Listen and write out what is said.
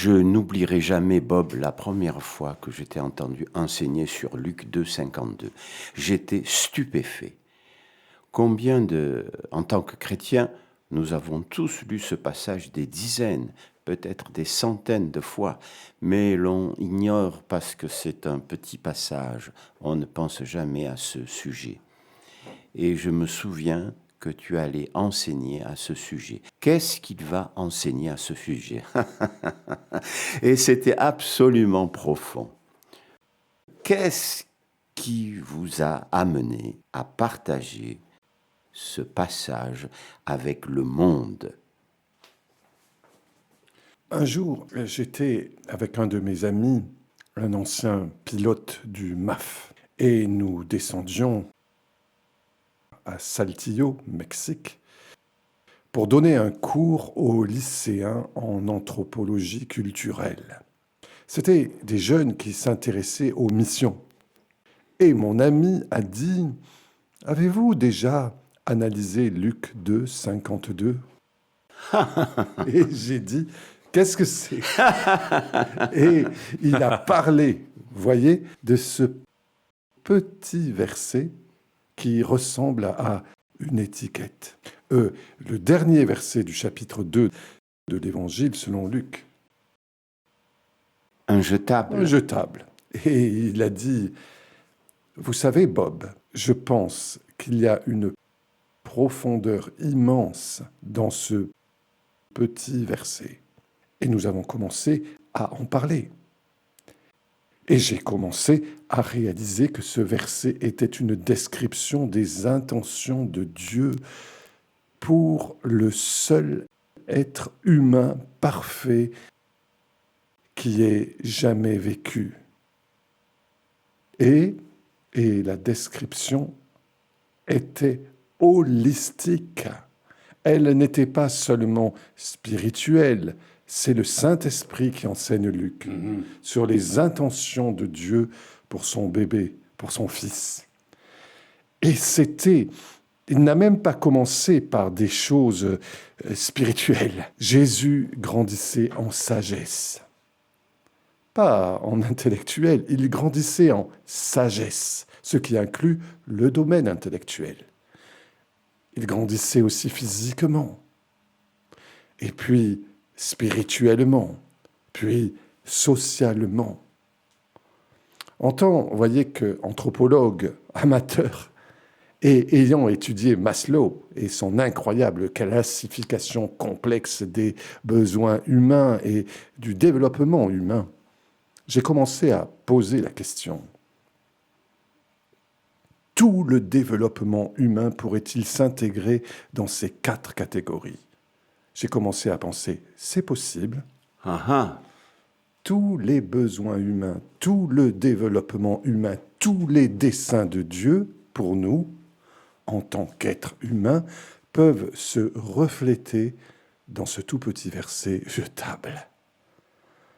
Je n'oublierai jamais, Bob, la première fois que je t'ai entendu enseigner sur Luc 2, 52. J'étais stupéfait. En tant que chrétiens, nous avons tous lu ce passage des dizaines, peut-être des centaines de fois, mais l'on ignore parce que c'est un petit passage. On ne pense jamais à ce sujet. Et je me souviens que tu allais enseigner à ce sujet. Qu'est-ce qu'il va enseigner à ce sujet? Et c'était absolument profond. Qu'est-ce qui vous a amené à partager ce passage avec le monde? Un jour, j'étais avec un de mes amis, un ancien pilote du MAF, et nous descendions à Saltillo, Mexique, pour donner un cours aux lycéens en anthropologie culturelle. C'étaient des jeunes qui s'intéressaient aux missions. Et mon ami a dit, « Avez-vous déjà analysé Luc 2, 52 ?» Et j'ai dit, « Qu'est-ce que c'est ?» Et il a parlé, vous voyez, de ce petit verset qui ressemble à une étiquette. Le dernier verset du chapitre 2 de l'Évangile selon Luc. Un jetable. Un jetable. Et il a dit, vous savez, Bob, je pense qu'il y a une profondeur immense dans ce petit verset. Et nous avons commencé à en parler. Et j'ai commencé à réaliser que ce verset était une description des intentions de Dieu pour le seul être humain parfait qui ait jamais vécu. Et la description était holistique. Elle n'était pas seulement spirituelle. C'est le Saint-Esprit qui enseigne Luc sur les intentions de Dieu pour son bébé, pour son fils. Et il n'a même pas commencé par des choses spirituelles. Jésus grandissait en sagesse. Pas en intellectuel, il grandissait en sagesse, ce qui inclut le domaine intellectuel. Il grandissait aussi physiquement, et puis spirituellement, puis socialement. En tant, vous voyez qu'anthropologue amateur, et ayant étudié Maslow et son incroyable classification complexe des besoins humains et du développement humain, j'ai commencé à poser la question. Tout le développement humain pourrait-il s'intégrer dans ces 4 catégories? J'ai commencé à penser, c'est possible. Tous les besoins humains, tout le développement humain, tous les desseins de Dieu pour nous, en tant qu'êtres humains, peuvent se refléter dans ce tout petit verset jetable.